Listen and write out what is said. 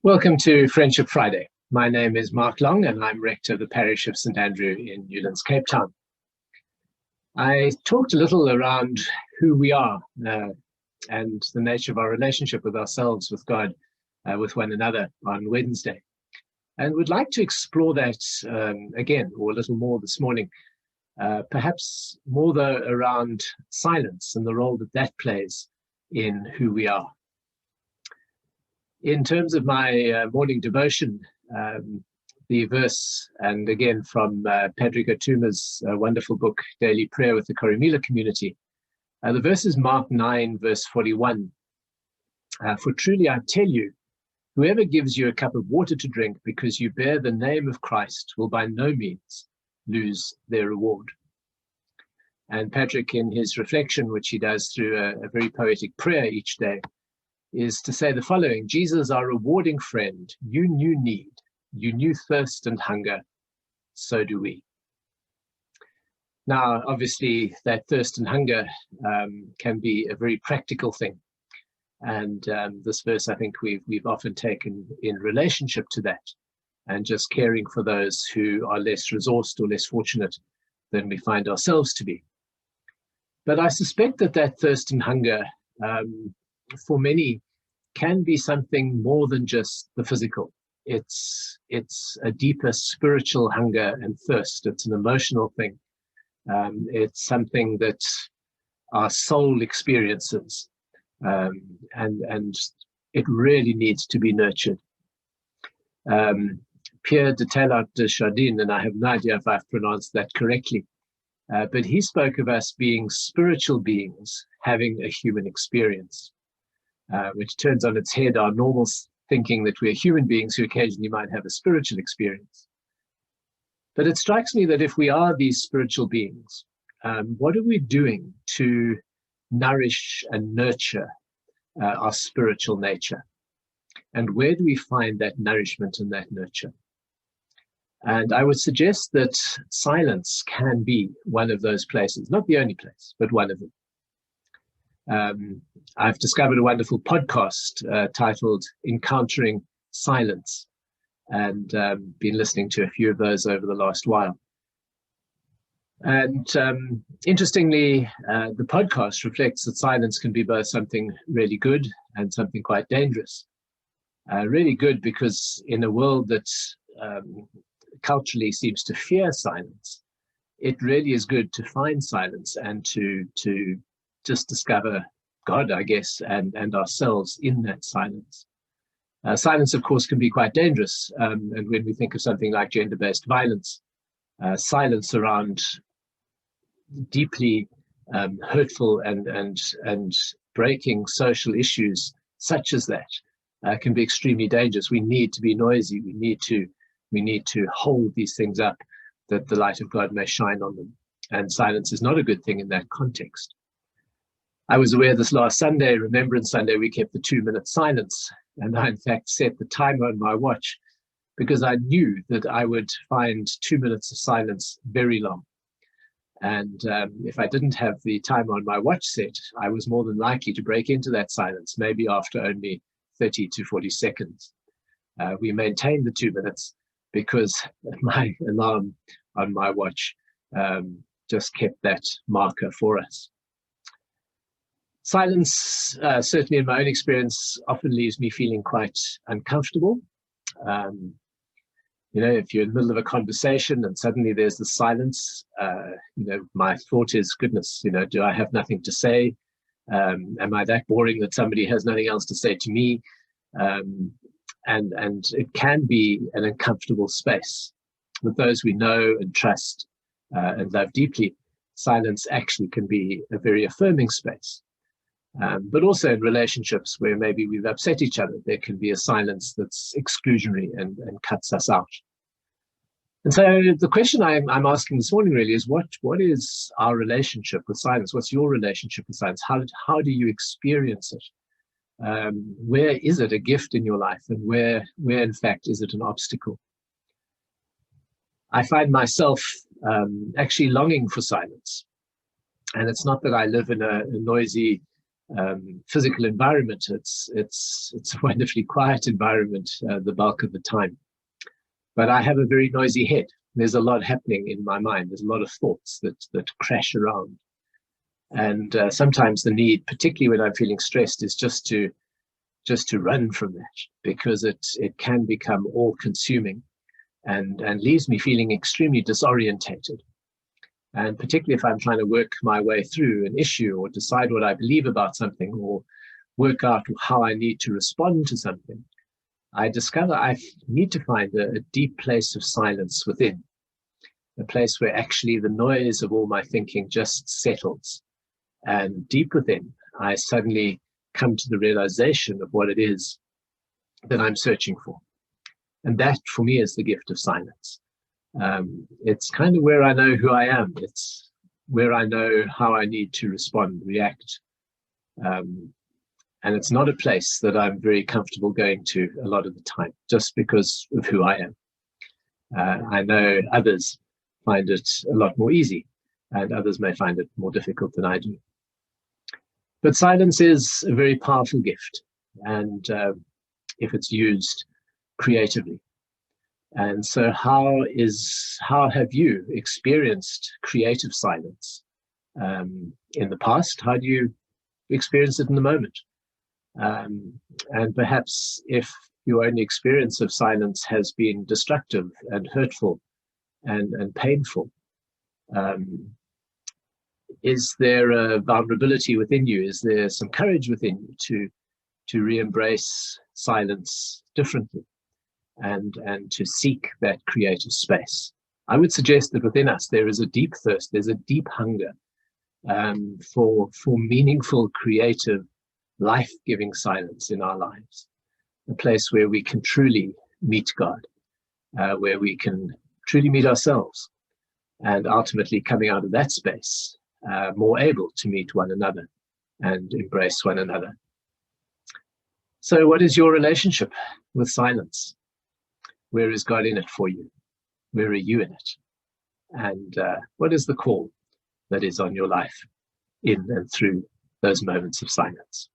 Welcome to Friendship Friday. My name is Mark Long and I'm rector of the parish of St Andrew in Newlands, Cape Town. I talked a little around who we are and the nature of our relationship with ourselves, with God, with one another on Wednesday. And would like to explore that again, or a little more this morning, perhaps more though around silence and the role that that plays in who we are. In terms of my morning devotion, the verse, and again from Padraig Ó Tuama's wonderful book, Daily Prayer with the Corrymeela Community, the verse is Mark 9, verse 41. For truly I tell you, whoever gives you a cup of water to drink because you bear the name of Christ will by no means lose their reward. And Patrick, in his reflection, which he does through a very poetic prayer each day, is to say the following: Jesus, our rewarding friend, you knew need, you knew thirst and hunger, so do we. Now, obviously, that thirst and hunger can be a very practical thing. And this verse, I think we've often taken in relationship to that, and just caring for those who are less resourced or less fortunate than we find ourselves to be. But I suspect that thirst and hunger, for many, can be something more than just the physical. It's a deeper spiritual hunger and thirst. It's an emotional thing. It's something that our soul experiences, and it really needs to be nurtured. Pierre de Teilhard de Chardin, and I have no idea if I've pronounced that correctly, but he spoke of us being spiritual beings having a human experience. Which turns on its head our normal thinking that we're human beings who occasionally might have a spiritual experience. But it strikes me that if we are these spiritual beings, what are we doing to nourish and nurture our spiritual nature? And where do we find that nourishment and that nurture? And I would suggest that silence can be one of those places, not the only place, but one of them. I've discovered a wonderful podcast titled Encountering Silence, and been listening to a few of those over the last while. And interestingly, the podcast reflects that silence can be both something really good and something quite dangerous. Really good because in a world that culturally seems to fear silence, it really is good to find silence and to just discover God, I guess, and ourselves in that silence. Silence, of course, can be quite dangerous. And when we think of something like gender-based violence, silence around deeply hurtful and breaking social issues such as that can be extremely dangerous. We need to be noisy. We need to hold these things up that the light of God may shine on them. And silence is not a good thing in that context. I was aware this last Sunday, Remembrance Sunday, we kept the 2-minute silence. And I, in fact, set the timer on my watch because I knew that I would find 2 minutes of silence very long. And if I didn't have the timer on my watch set, I was more than likely to break into that silence, maybe after only 30 to 40 seconds. We maintained the 2 minutes because my alarm on my watch just kept that marker for us. Silence, certainly in my own experience, often leaves me feeling quite uncomfortable. If you're in the middle of a conversation and suddenly there's the silence, my thought is, goodness, do I have nothing to say? Am I that boring that somebody has nothing else to say to me? And it can be an uncomfortable space. With those we know and trust and love deeply, silence actually can be a very affirming space. But also in relationships where maybe we've upset each other, there can be a silence that's exclusionary and cuts us out. And so the question I'm asking this morning really is, what is our relationship with silence? What's your relationship with silence? How do you experience it? Where is it a gift in your life, and where in fact is it an obstacle? I find myself actually longing for silence. And it's not that I live in a noisy physical environment, it's a wonderfully quiet environment the bulk of the time. But I have a very noisy head. There's a lot happening in my mind. There's a lot of thoughts that crash around. And sometimes the need, particularly when I'm feeling stressed, is just to run from that, because it can become all-consuming and leaves me feeling extremely disorientated. And particularly if I'm trying to work my way through an issue or decide what I believe about something or work out how I need to respond to something, I discover I need to find a deep place of silence within, a place where actually the noise of all my thinking just settles. And deep within, I suddenly come to the realization of what it is that I'm searching for. And that, for me, is the gift of silence. It's kind of where I know who I am. It's where I know how I need to respond, react. And it's not a place that I'm very comfortable going to a lot of the time, just because of who I am. I know others find it a lot more easy, and others may find it more difficult than I do. But silence is a very powerful gift, and if it's used creatively. And so how have you experienced creative silence in the past? How do you experience it in the moment? And perhaps if your only experience of silence has been destructive and hurtful and painful, is there a vulnerability within you? Is there some courage within you to re-embrace silence differently and to seek that creative space? I would suggest that within us there is a deep thirst, there's a deep hunger for meaningful, creative, life-giving silence in our lives, a place where we can truly meet God, where we can truly meet ourselves, and ultimately coming out of that space, more able to meet one another and embrace one another. So what is your relationship with silence? Where is God in it for you? Where are you in it? And what is the call that is on your life in and through those moments of silence?